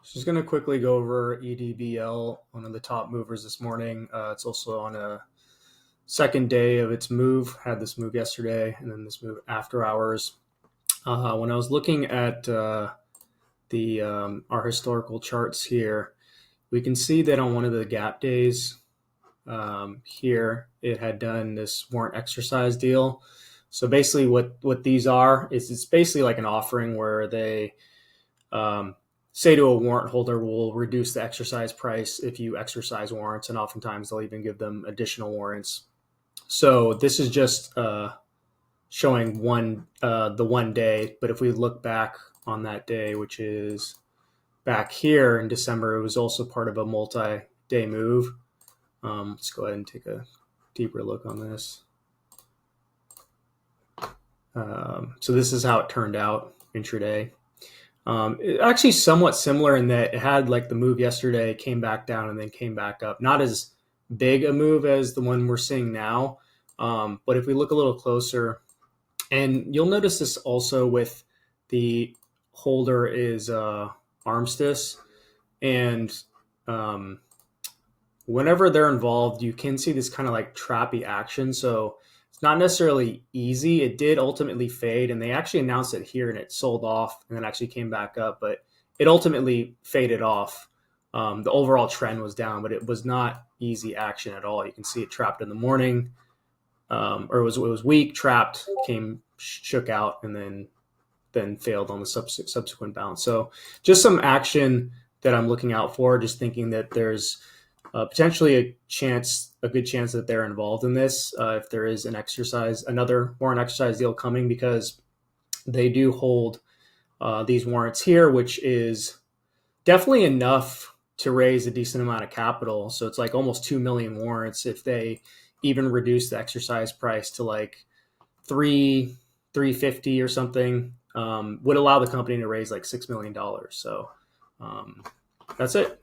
Just going to quickly go over EDBL, one of the top movers this morning. It's also on a second day of its move. Had this move yesterday and then this move after hours. When I was looking at our historical charts here, we can see that on one of the gap days here, it had done this warrant exercise deal. So basically what these are is it's basically like an offering where they say to a warrant holder, we'll reduce the exercise price if you exercise warrants, and oftentimes they'll even give them additional warrants. So this is just showing the one day, but if we look back on that day, which is back here in December, it was also part of a multi-day move. Let's go ahead and take a deeper look on this. So this is how it turned out intraday. It actually somewhat similar in that it had like the move yesterday, came back down and then came back up. Not as big a move as the one we're seeing now. But if we look a little closer, and you'll notice this also with the holder is Armistice. And whenever they're involved, you can see this kind of like trappy action. So it's not necessarily easy. It did ultimately fade, and they actually announced it here and it sold off and then actually came back up, but it ultimately faded off. The overall trend was down, but it was not easy action at all. You can see it trapped in the morning, or it was weak, trapped, shook out, and then failed on the subsequent bounce. So just some action that I'm looking out for, just thinking that there's potentially a good chance that they're involved in this if there is another warrant exercise deal coming, because they do hold these warrants here, which is definitely enough to raise a decent amount of capital. So it's like almost 2 million warrants. If they even reduce the exercise price to like $350 or something, would allow the company to raise like $6 million. So that's it.